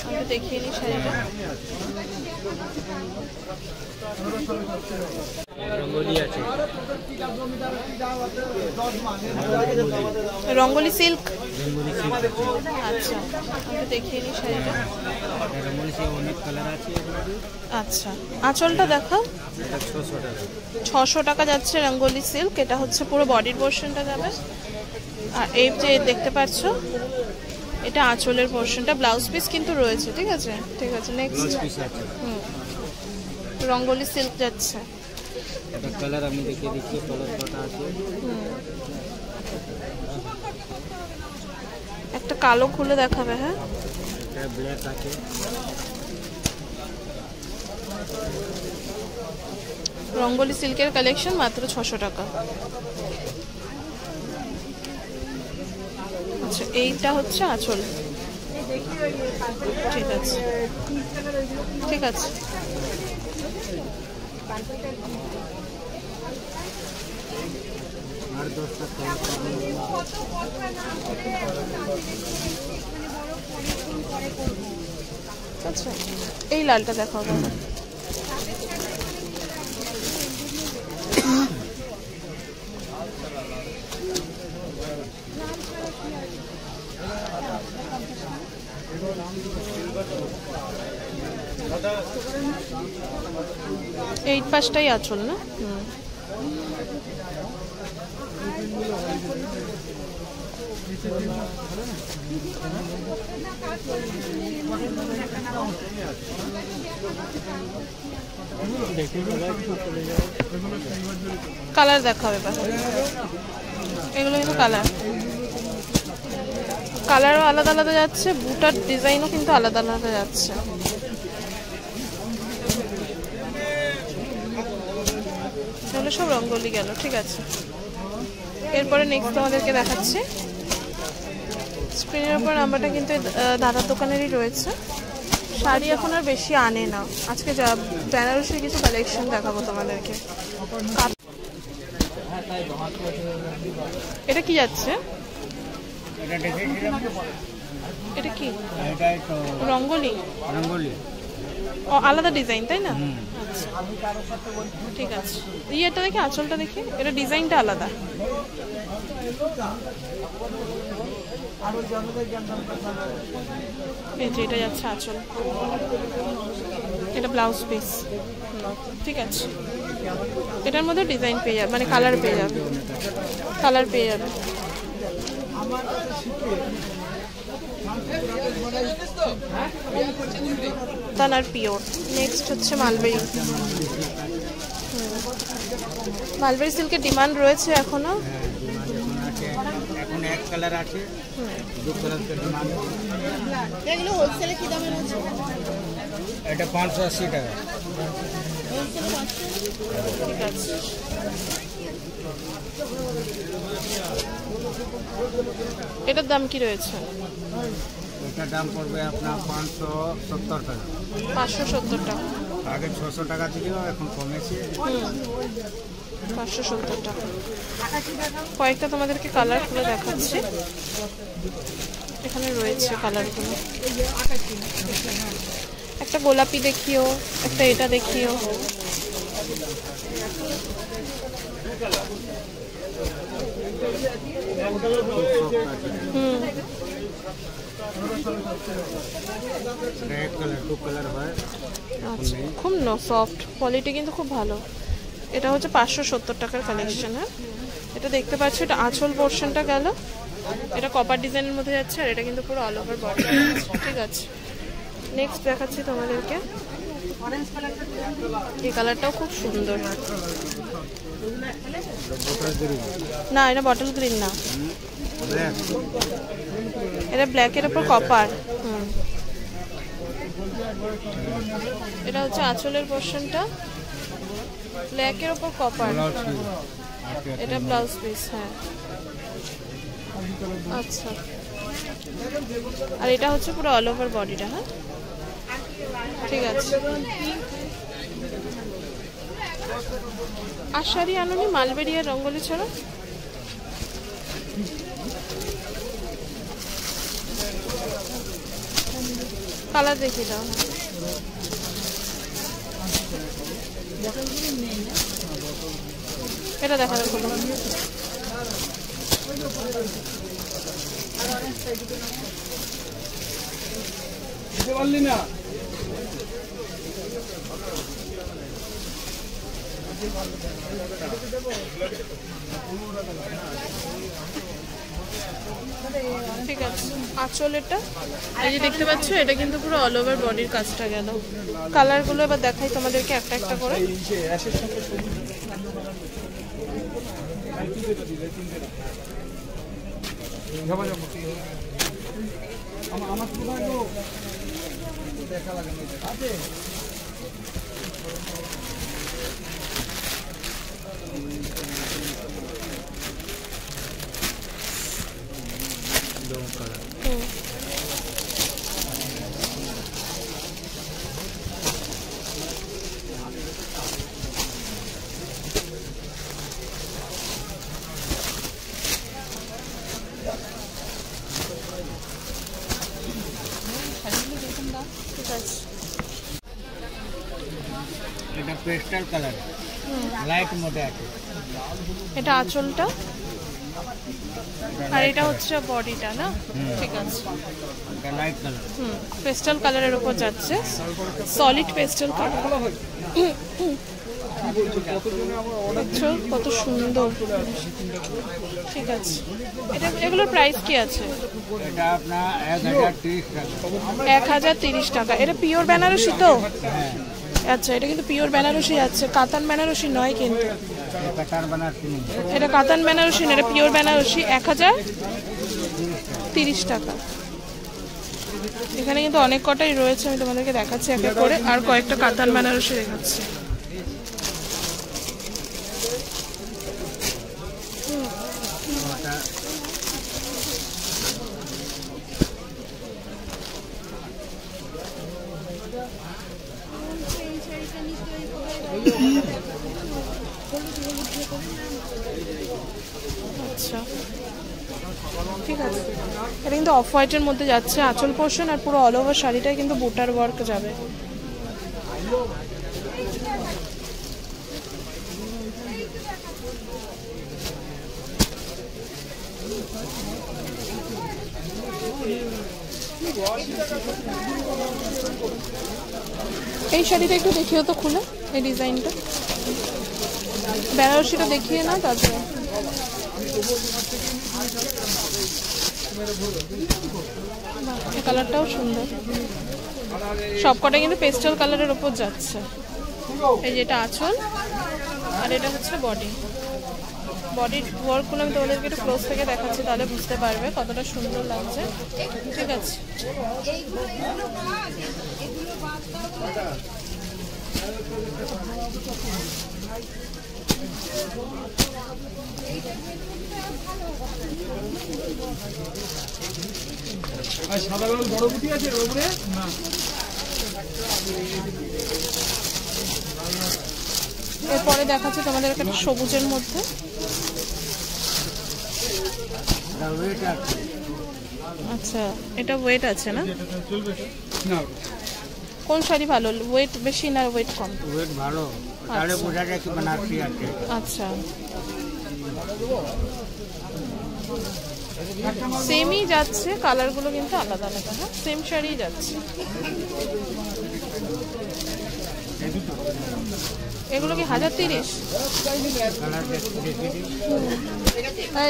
আমি দেখিয়ে নিই শাড়িটা। রঙ্গোলি সিল্ক, আচ্ছা আমি দেখিয়ে নিই শাড়িটা। আচ্ছা আঁচলটা দেখাও। 600 টাকা যাচ্ছে রঙ্গোলি সিল্ক। এটা হচ্ছে পুরো বডির পোর্শনটা যাবে। আর এই যে দেখতে পাচ্ছ এটা আঁচলের পোর্শনটা, ব্লাউজ পিস কিন্তু রয়েছে। ঠিক আছে ঠিক আছে। নেক্সট রঙ্গোলি সিল্ক যাচ্ছে। এটা কালার আমি দেখিয়ে দিচ্ছি, কালার কটা আছে। একটা কালো খুলে দেখাবে। হ্যাঁ এটা ব্ল্যাক আছে। রঙ্গোলি সিল্কের কালেকশন মাত্র 600 টাকা। আচ্ছা এইটা হচ্ছে আঁচল। ঠিক আছে ঠিক আছে। আচ্ছা এই লালটা দেখাবো। এই পাশটাই আঁচল না? কালার দেখাবে। এগুলো কিন্তু কালারও আলাদা আলাদা যাচ্ছে, বুটার ডিজাইনও কিন্তু আলাদা আলাদা যাচ্ছে। এগুলো সব রঙ্গোলি গেল। ঠিক আছে এরপরে নেক্সট তোমাদেরকে দেখাচ্ছি। স্ক্রিনের উপর নাম্বারটা কিন্তু দাদার দোকানেরই রয়েছে। শাড়ি এখন আর বেশি আনে না। আজকে বেনারসির কিছু কালেকশন দেখাবো তোমাদেরকে। এটা কি যাচ্ছে? এটা কি রঙ্গোলি? ও আলাদা ডিজাইন তাই না? আচ্ছা ঠিক আছে। ইয়েটা দেখি, আঁচলটা দেখি। এটা ডিজাইনটা আলাদা। এই যে এটা যাচ্ছে আঁচল, এটা ব্লাউজ পিস। ঠিক আছে এটার মধ্যে ডিজাইন পেয়ে যাবে, মানে কালার পেয়ে যাবে। তানার পিওর। নেক্সট হচ্ছে মালবেরি। মালবেরি সিল্কের ডিমান্ড রয়েছে এখনো। এখন এক কালার আছে, দু কালার কা ডিমান্ড। এগুলো হোলসেলে কি দামে আছে? এটা 580 টাকা। ঠিক আছে এটার দাম কি রয়েছে? এটার দাম পড়বে আপনার 570 টাকা। 570 টাকা। আগে 600 টাকা ছিল, এখন কমেছে। 570 টাকা। কয়েকটা তোমাদেরকে কালার খুলে দেখাচ্ছি। এখানে রয়েছে কালারগুলো। একটা গোলাপি দেখিও, একটা এটা দেখিও। খুব সফট কোয়ালিটি, কিন্তু খুব ভালো। এটা হচ্ছে 570 টাকার কালেকশন। হ্যাঁ এটা দেখতে পাচ্ছ, এটা আঁচল পোর্শনটা গেল। এটা কপার ডিজাইনের মধ্যে যাচ্ছে, আর এটা কিন্তু পুরো অল ওভার বডি। ঠিক আছে নেক্সট দেখাচ্ছি তোমাদেরকে। এই কালারটাও খুব সুন্দর। না এটা বটল গ্রিন না, এটা ব্ল্যাকের উপর কপার। এটা হচ্ছে আঁচলের পোর্শনটা, ব্ল্যাকের উপর কপার। এটা ব্লাউজ পিস। হ্যাঁ আচ্ছা আর এটা হচ্ছে পুরো অল ওভার বডিটা। হ্যাঁ ঠিক আছে। আর শাড়ি আনুনি মালবেরি আর রঙ্গোলি ছাড়া? কালার দেখিয়ে দাও। এটা দেখা যাবে না। ঠিক আছে, আঁচল এটা এই যে দেখতে পাচ্ছ, এটা কিন্তু পুরো অল ওভার বডির কাজটা গেল। কালারগুলো এবার দেখাই তোমাদেরকে একটা একটা করে। এটা পেস্টাল কালার, লাইট মধ্যে আছে। এটা আঁচলটা, আর এটা হচ্ছে বডিটা না? ঠিক আছে, এটা লাইট কালার। পেস্টাল কালারের উপর যাচ্ছে, সলিড পেস্টাল কালার। কত সুন্দর। ঠিক আছে, এটা এগুলোর প্রাইস কি আছে? এটা আপনার 1030 টাকা। 1030 টাকা। এটা পিওর বেনারসি তো? আচ্ছা, এটা কিন্তু পিওর বেনারসি আছে, কাতান বেনারসি নয় কিন্তু। এটা কাতান বেনারসি না, এটা পিওর বেনারসি। 1030 টাকা। এখানে কিন্তু অনেক কটাই রয়েছে, আমি তোমাদেরকে দেখাচ্ছি এক এক করে। আর কয়েকটা কাতান বেনারসি দেখাচ্ছি। আচ্ছা, ঠিক আছে, এটা কিন্তু অফ হোয়াইটের মধ্যে যাচ্ছে আঁচল পোর্শন, আর পুরো অল ওভার শাড়িটাই কিন্তু বুটার ওয়ার্ক যাবে। এই শাড়িটা একটু দেখিও তো খুলে, এই ডিজাইনটা বেনারসিটা দেখিয়ে না, তারপরে এই কালারটাও সুন্দর। সবকটা কিন্তু পেস্টাল কালারের উপর যাচ্ছে। এই যেটা আঁচল, আর এটা হচ্ছে বডি। বডির ওয়ার্কগুলো আমি তোমাদেরকে একটু ক্লোজ থেকে দেখাচ্ছি, তাহলে বুঝতে পারবে কতটা সুন্দর লাগছে। ঠিক আছে, এরপরে দেখাচ্ছি তোমাদের একটা সবুজের মধ্যে। আচ্ছা, এটা ওয়েট আছে না? কোন শাড়ি ভালো, ওয়েট বেশি না ওয়েট কম? ওয়েট ভালো, তাহলে বোঝা যায় কি বানারসি আছে। আচ্ছা, সেমই যাচ্ছে, কালারগুলো কিন্তু আলাদা আলাদা। হ্যাঁ, সেম শাড়ি যাচ্ছে। এগুলো কি 1030?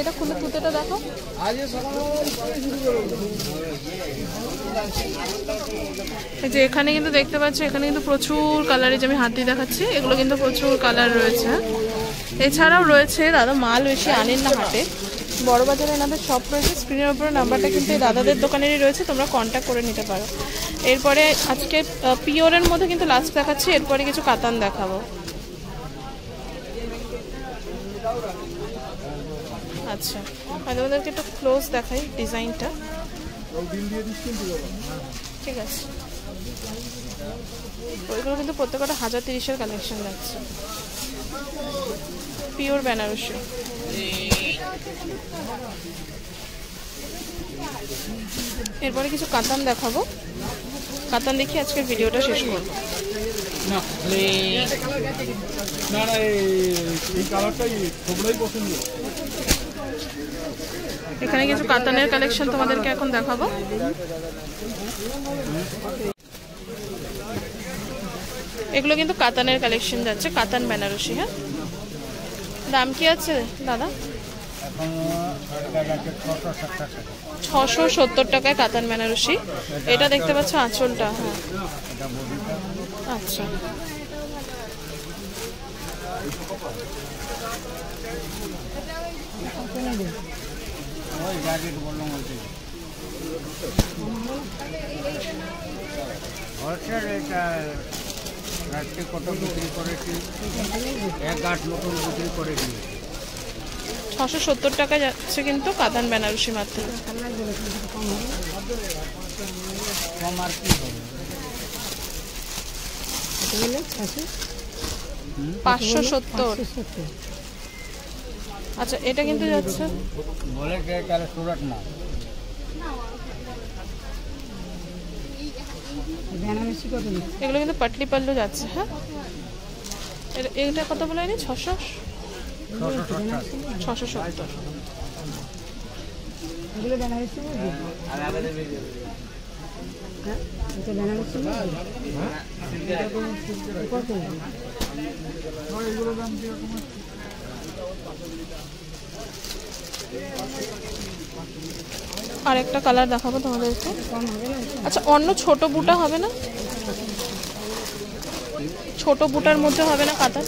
এটা খুলে পুঁতেটা দেখো। এই যে এখানে কিন্তু দেখতে পাচ্ছি, এখানে কিন্তু প্রচুর কালারের, যে আমি হাত দিয়ে দেখাচ্ছি, এগুলো কিন্তু প্রচুর কালার রয়েছে। এছাড়াও রয়েছে, দাদা মাল বেশি আনেন না হাটে, বড় বাজারে এনাদের শপ রয়েছে। স্ক্রিনের উপরে নাম্বারটা কিন্তু এই দাদাদের দোকানেরই রয়েছে, তোমরা কন্ট্যাক্ট করে নিতে পারো। এরপরে আজকে পিওরের মধ্যে কিন্তু লাস্ট দেখাচ্ছি, এরপরে কিছু কাতান দেখাবো। আচ্ছা, আমি তোমাদেরকে একটু ক্লোজ দেখাই ডিজাইনটা। ঠিক আছে, ওইগুলো কিন্তু প্রত্যেকটা 1030-এর কালেকশন যাচ্ছে, পিওর বেনারসি। এরপরে কিছু কাতান দেখাবো। কাতান দেখি আজকের ভিডিওটা শেষ করব। এখানে কিছু কাতানের কালেকশন তোমাদেরকে এখন দেখাবো। এগুলো কিন্তু কাতানের কালেকশন যাচ্ছে, কাতান বেনারসি। হ্যাঁ, দাম কি আছে দাদা? 670 টাকায় কাতান বেনারসি। এটা দেখতে পাচ্ছ আঁচলটা। হ্যাঁ, আচ্ছা। রাত্রে কত বিক্রি করেছি, 1/8 নতুন বিক্রি করেছি। 670 টাকা যাচ্ছে কিন্তু কাতান বেনারসি মাত্র। কম আর কি হবে? 570। আচ্ছা, এটা কিন্তু যাচ্ছে বলে যে তাহলে সুরাট না এগুলো কিন্তু পাটলি পাল্লু যাচ্ছে। হ্যাঁ, এটা কত বলে নি? 670। আর একটা কালার দেখাবো তোমাদেরকে। আচ্ছা, অন্য ছোট বুটা হবে না? ছোট বুটার মধ্যে হবে না কাতান?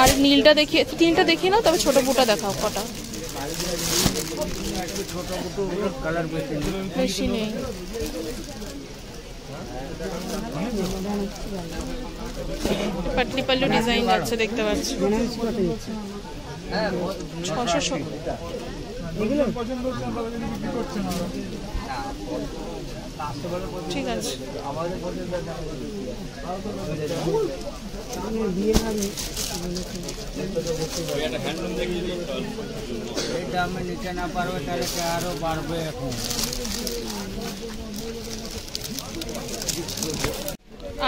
আর নীলটা দেখিয়ে, তিনটা দেখিয়ে নাও, তবে ছোট বুটা দেখাও কটা। বেশি নেই। পাটলি পাল্লু ডিজাইন যাচ্ছে, দেখতে পাচ্ছি। 600। ঠিক আছে। এই দামে নিতে না পারবে তাহলে আরো বাড়বে এখন।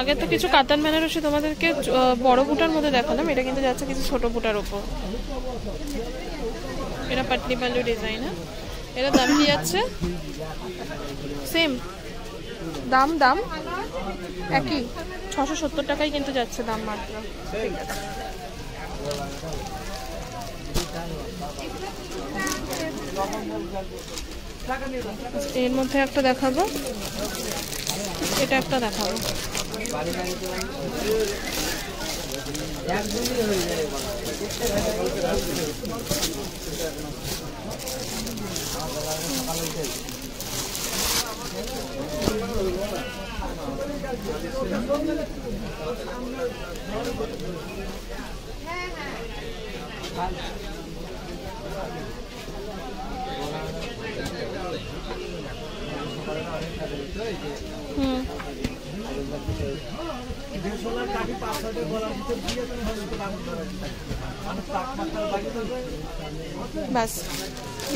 আগে তো কিছু কাতান বেনারসি তোমাদেরকে বড় বুটার মধ্যে দেখালাম, এটা কিন্তু যাচ্ছে কিছু ছোট বুটার উপর। এটা পাটলি পাল্লু ডিজাইন। হ্যাঁ, এটা দাম কি যাচ্ছে? সেম দাম একই, 670 টাকাই কিন্তু যাচ্ছে দাম মাত্র। ঠিক আছে। এর মধ্যে একটা দেখাবো, এটা একটা দেখাবো। ব্যাস,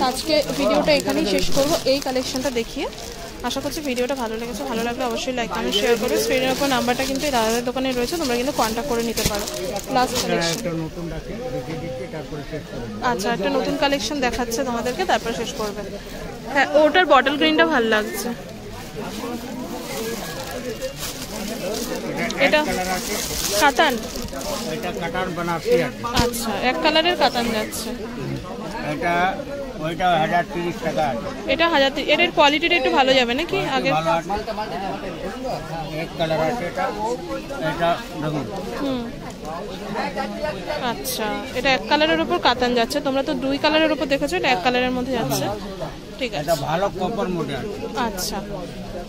আজকে ভিডিওটা এখানেই শেষ করব এই কালেকশনটা দেখিয়ে। আশা করছি ভিডিওটা ভালো লেগেছে। ভালো লাগলে অবশ্যই লাইক কমেন্ট শেয়ার করবে। স্ক্রিনের উপর নাম্বারটা কিন্তু এই দাদাদের দোকানে রয়েছে, তোমরা কিন্তু কন্ট্যাক্ট করে নিতে পারো। লাস্ট কালেকশন, আচ্ছা, একটা নতুন কালেকশন দেখাচ্ছে তোমাদেরকে, তারপর শেষ করবে। হ্যাঁ, ওটার বটল গ্রিনটা ভালো লাগছে। এটা কাতান, এটা কাতান বেনারসি। আচ্ছা, এক কালারের কাতান যাচ্ছে। এটা ওইটা 1030 টাকা আছে। এটা 1030। এটার কোয়ালিটিটা একটু ভালো যাবে নাকি? আগে এক কালার আছে এটা, এটা দেখুন। আচ্ছা, এটা এক কালারের উপর কাতান যাচ্ছে। তোমরা তো দুই কালারের উপর দেখেছো, এটা এক কালারের মধ্যে যাচ্ছে। ঠিক আছে, এটা ভালো কপার মডেল। আচ্ছা,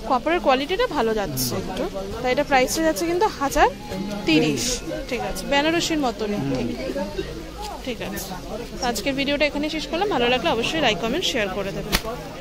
কপারের কোয়ালিটিটা ভালো যাচ্ছে একটু, তাই এটা প্রাইসটা যাচ্ছে কিন্তু 1030। ঠিক আছে, বেনারসির মতনই। ঠিক আছে, আজকের ভিডিওটা এখানে শেষ করলাম। ভালো লাগলে অবশ্যই লাইক কমেন্ট শেয়ার করে দেবেন।